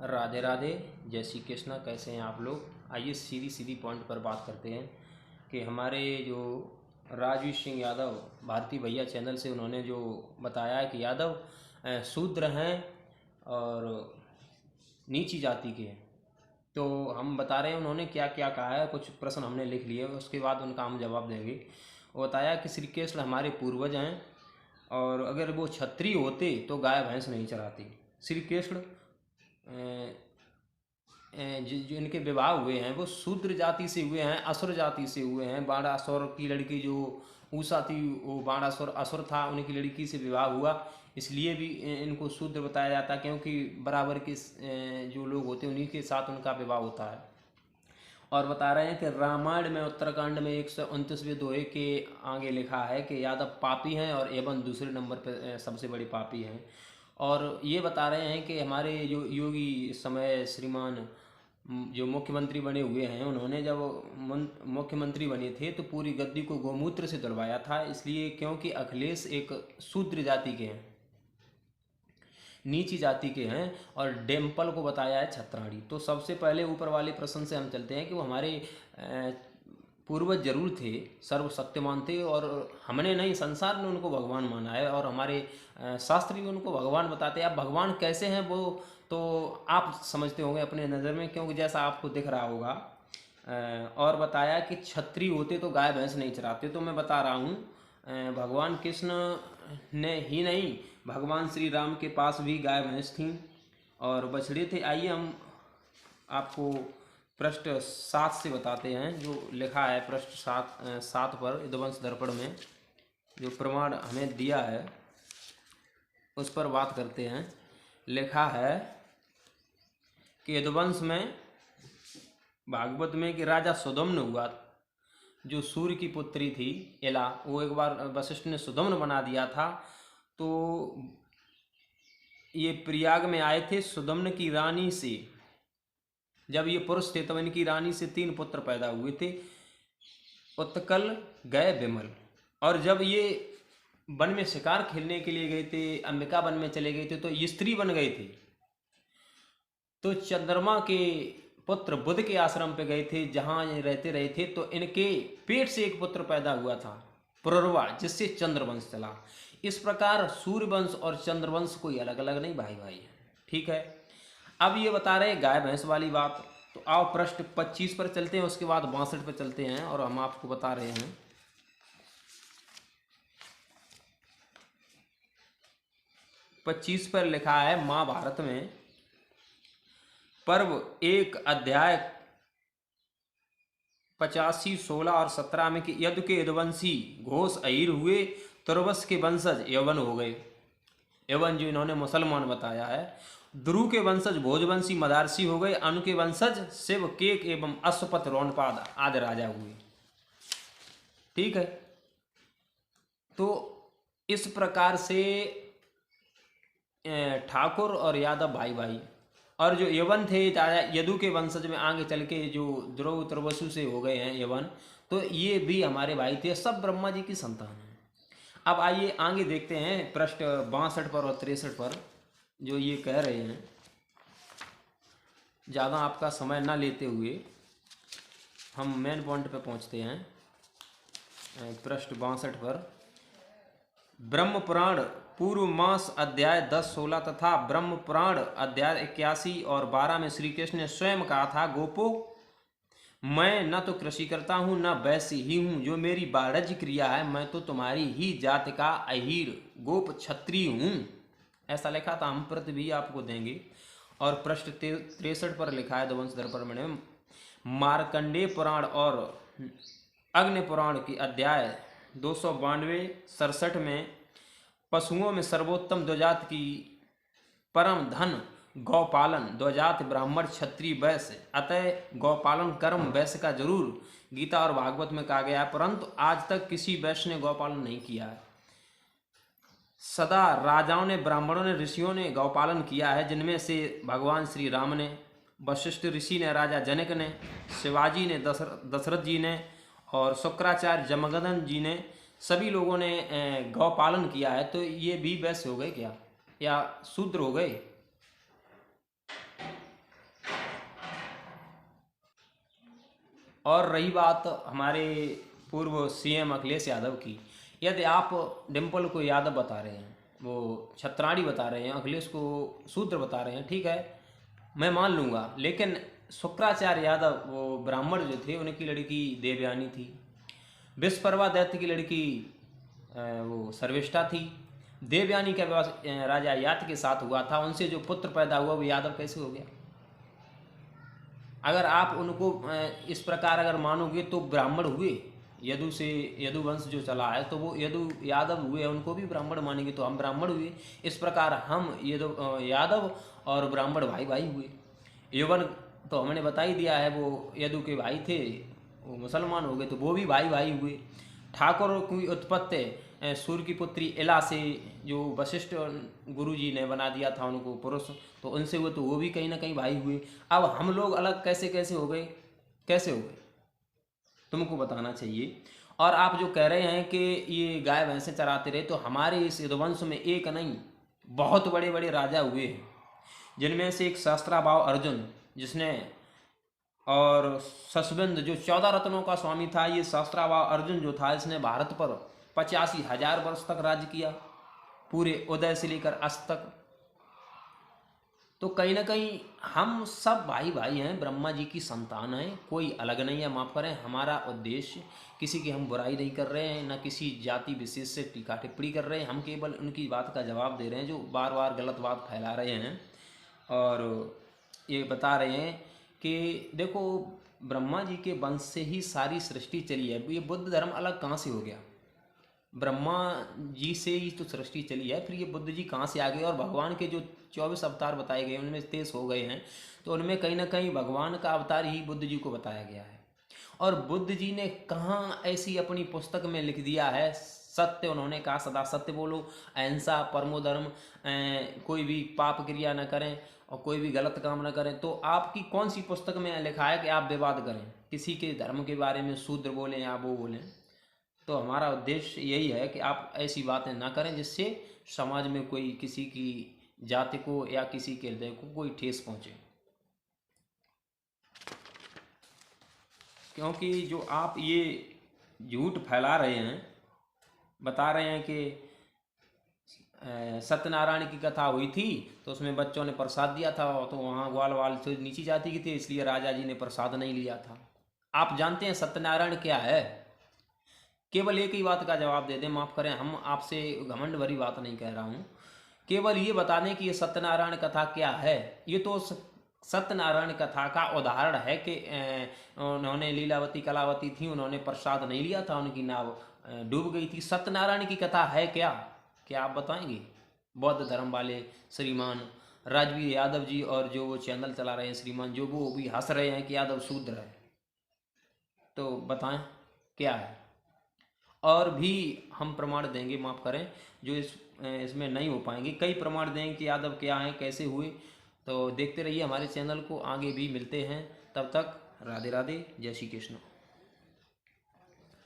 राधे राधे, जय श्री कृष्णा। कैसे हैं आप लोग? आइए सीधी सीधी पॉइंट पर बात करते हैं कि हमारे जो राजवीर सिंह यादव भारती भैया चैनल से उन्होंने जो बताया है कि यादव शूद्र हैं और नीची जाति के हैं। तो हम बता रहे हैं उन्होंने क्या क्या कहा है। कुछ प्रश्न हमने लिख लिए, उसके बाद उनका हम जवाब देंगे। वो बताया कि श्री कृष्ण हमारे पूर्वज हैं और अगर वो क्षत्रिय होते तो गाय भैंस नहीं चराते। श्री कृष्ण जो इनके विवाह हुए हैं वो शूद्र जाति से हुए हैं, असुर जाति से हुए हैं। बाणासुर की लड़की जो उषा थी, वो बाणासुर असुर था, उनकी लड़की से विवाह हुआ। इसलिए भी इनको शूद्र बताया जाता है, क्योंकि बराबर के जो लोग होते हैं उन्हीं के साथ उनका विवाह होता है। और बता रहे हैं कि रामायण में उत्तरकांड में 129वें दोहे के आगे लिखा है कि यादव पापी हैं और एवं दूसरे नंबर पर सबसे बड़े पापी हैं। और ये बता रहे हैं कि हमारे जो योगी इस समय श्रीमान जो मुख्यमंत्री बने हुए हैं, उन्होंने जब मुख्यमंत्री बने थे तो पूरी गद्दी को गोमूत्र से धुलवाया था। इसलिए क्योंकि अखिलेश एक शूद्र जाति के हैं, नीची जाति के हैं, और डेम्पल को बताया है छत्राणी। तो सबसे पहले ऊपर वाले प्रश्न से हम चलते हैं कि वो हमारे पूर्वज जरूर थे, सर्वशक्तिमान थे, और हमने नहीं, संसार ने उनको भगवान माना है और हमारे शास्त्र भी उनको भगवान बताते हैं। अब भगवान कैसे हैं वो तो आप समझते होंगे अपने नज़र में, क्योंकि जैसा आपको दिख रहा होगा। और बताया कि क्षत्रिय होते तो गाय भैंस नहीं चराते। तो मैं बता रहा हूँ, भगवान कृष्ण ने ही नहीं, भगवान श्री राम के पास भी गाय भैंस थीं और बछड़े थे। आइए हम आपको पृष्ठ 7 से बताते हैं जो लिखा है। पृष्ठ 7 पर यदुवंश दर्पण में जो प्रमाण हमें दिया है उस पर बात करते हैं। लिखा है कि यदुवंश में भागवत में कि राजा सुदम्न हुआ, जो सूर्य की पुत्री थी एला, वो एक बार वशिष्ठ ने सुदम्न बना दिया था। तो ये प्रयाग में आए थे सुदम्न की रानी से। जब ये पुरुष थे तब इनकी रानी से 3 पुत्र पैदा हुए थे, उत्कल, गय, विमल। और जब ये वन में शिकार खेलने के लिए गए थे, अंबिका वन में चले गए थे, तो ये स्त्री बन गए थे। तो चंद्रमा के पुत्र बुध के आश्रम पे गए थे जहाँ ये रहते रहे थे। तो इनके पेट से एक पुत्र पैदा हुआ था, पुरुरवा, जिससे चंद्रवंश चला। इस प्रकार सूर्यवंश और चंद्रवंश कोई अलग अलग नहीं, भाई भाई है। ठीक है, अब ये बता रहे गाय भैंस वाली बात। तो आओ पृष्ठ 25 पर चलते हैं, उसके बाद 62 पर चलते हैं और हम आपको बता रहे हैं। 25 पर लिखा है महाभारत में पर्व 1 अध्याय 85, 16 और 17 में कि यदु के यदुवंशी घोष अहिर हुए, तुर्वस के वंशज यवन हो गए। यवन जो इन्होंने मुसलमान बताया है। ध्रुव के वंशज भोजवंशी मदारसी हो गए। अनु के वंशज शिव, केक एवं अश्वपथ रोणपाद आदि राजा हुए। ठीक है, तो इस प्रकार से ठाकुर और यादव भाई भाई, और जो यवन थे यदु के वंशज में आगे चल के जो ध्रुव तुर्वसु से हो गए हैं यवन, तो ये भी हमारे भाई थे, सब ब्रह्मा जी की संतान हैं। अब आइए आगे देखते हैं पृष्ठ 62 पर और 63 पर जो ये कह रहे हैं। ज़्यादा आपका समय ना लेते हुए हम मेन पॉइंट पे पहुंचते हैं। पृष्ठ 62 पर ब्रह्म पुराण पूर्व मास अध्याय 10, 16 तथा ब्रह्म पुराण अध्याय 81 और 12 में श्री कृष्ण ने स्वयं कहा था, गोपो, मैं न तो कृषि करता हूँ न वैश्य ही हूँ, जो मेरी वाणिज्य क्रिया है, मैं तो तुम्हारी ही जाति का अहीर गोप क्षत्रिय हूँ। ऐसा लिखा था, हम प्रति भी आपको देंगे। और पृष्ठ 63 पर लिखा है यदुवंश दर्पण में मार्कंडेय पुराण और अग्नि पुराण की अध्याय 292, 67 में पशुओं में सर्वोत्तम द्वजात की परम धन गौपालन, द्वजात ब्राह्मण क्षत्रिय वैश्य, अतः गौपालन कर्म वैश्य का जरूर गीता और भागवत में कहा गया है, परंतु आज तक किसी वैश्य ने गौपालन नहीं किया है। सदा राजाओं ने, ब्राह्मणों ने, ऋषियों ने गौपालन किया है, जिनमें से भगवान श्री राम ने, वशिष्ठ ऋषि ने, राजा जनक ने, शिवाजी ने, दशरथ जी ने और शुक्राचार्य जमगदन जी ने, सभी लोगों ने गौपालन किया है। तो ये भी वैश्य हो गए क्या या शूद्र हो गए? और रही बात हमारे पूर्व सीएम अखिलेश यादव की, यदि आप डिम्पल को यादव बता रहे हैं, वो छत्राणी बता रहे हैं, अखिलेश को शूद्र बता रहे हैं, ठीक है, मैं मान लूँगा, लेकिन शुक्राचार्य यादव वो ब्राह्मण जो थे, उनकी लड़की देवयानी थी, विश्वप्रभा दैत्य की लड़की वो सर्विष्ठा थी, देवयानी का विवाह राजा यात के साथ हुआ था, उनसे जो पुत्र पैदा हुआ वो यादव कैसे हो गया? अगर आप उनको इस प्रकार अगर मानोगे तो ब्राह्मण हुए, यदु से यदु वंश जो चला है तो वो यदु यादव हुए, उनको भी ब्राह्मण मानेंगे तो हम ब्राह्मण हुए। इस प्रकार हम यादव और ब्राह्मण भाई भाई हुए। यवन तो हमने बता ही दिया है, वो यदु के भाई थे, वो मुसलमान हो गए तो वो भी भाई भाई हुए। ठाकुर की उत्पत्ति सूर्य की पुत्री इला से, जो वशिष्ठ गुरुजी ने बना दिया था उनको पुरुष, तो उनसे हुए, तो वो भी कहीं ना कहीं भाई हुए। अब हम लोग अलग कैसे कैसे हो गए, कैसे हो गए, तुमको बताना चाहिए। और आप जो कह रहे हैं कि ये गाय भैंसे चराते रहे, तो हमारे इस यदुवंश में एक नहीं बहुत बड़े बड़े राजा हुए हैं, जिनमें से एक सहस्त्राभाव अर्जुन, जिसने, और सशबिंद जो 14 रत्नों का स्वामी था, ये सहस्त्राभाव अर्जुन जो था, इसने भारत पर 85,000 वर्ष तक राज्य किया, पूरे उदय से लेकर अस्त तक। तो कहीं ना कहीं हम सब भाई भाई हैं, ब्रह्मा जी की संतान हैं, कोई अलग नहीं है, माफ़ करें। हमारा उद्देश्य किसी की हम बुराई नहीं कर रहे हैं, ना किसी जाति विशेष से टीका टिप्पणी कर रहे हैं, हम केवल उनकी बात का जवाब दे रहे हैं जो बार बार गलत बात फैला रहे हैं। और ये बता रहे हैं कि देखो, ब्रह्मा जी के वंश से ही सारी सृष्टि चली है। ये बुद्ध धर्म अलग कहाँ से हो गया? ब्रह्मा जी से ही तो सृष्टि चली है, फिर ये बुद्ध जी कहाँ से आ गए? और भगवान के जो 24 अवतार बताए गए, उनमें 23 हो गए हैं, तो उनमें कहीं ना कहीं भगवान का अवतार ही बुद्ध जी को बताया गया है। और बुद्ध जी ने कहाँ ऐसी अपनी पुस्तक में लिख दिया है, सत्य उन्होंने कहा, सदा सत्य बोलो, अहिंसा, परमो धर्म, कोई भी पाप क्रिया न करें और कोई भी गलत काम न करें। तो आपकी कौन सी पुस्तक में लिखा है कि आप विवाद करें, किसी के धर्म के बारे में शूद्र बोलें या वो बोलें? तो हमारा उद्देश्य यही है कि आप ऐसी बातें ना करें जिससे समाज में कोई किसी की जाति को या किसी के हृदय को कोई ठेस पहुंचे। क्योंकि जो आप ये झूठ फैला रहे हैं, बता रहे हैं कि सत्यनारायण की कथा हुई थी तो उसमें बच्चों ने प्रसाद दिया था, तो वहाँ ग्वाल वाल से नीची जाति की थे, इसलिए राजा जी ने प्रसाद नहीं लिया था। आप जानते हैं सत्यनारायण क्या है? केवल एक ही बात का जवाब दे दें, माफ़ करें, हम आपसे घमंड भरी बात नहीं कह रहा हूँ, केवल ये बता दें कि ये सत्यनारायण कथा क्या है। ये तो सत्यनारायण कथा का उदाहरण है कि उन्होंने, लीलावती कलावती थी, उन्होंने प्रसाद नहीं लिया था, उनकी नाव डूब गई थी। सत्यनारायण की कथा है क्या? क्या आप बताएंगे? बौद्ध धर्म वाले श्रीमान राजवीर यादव जी और जो वो चैनल चला रहे हैं श्रीमान, जो वो भी हंस रहे हैं कि यादव शूद्र है, तो बताएं क्या है? और भी हम प्रमाण देंगे, माफ़ करें, जो इसमें नहीं हो पाएंगे। कई प्रमाण देंगे कि यादव क्या हैं, कैसे हुए। तो देखते रहिए हमारे चैनल को, आगे भी मिलते हैं। तब तक राधे राधे, जय श्री कृष्ण।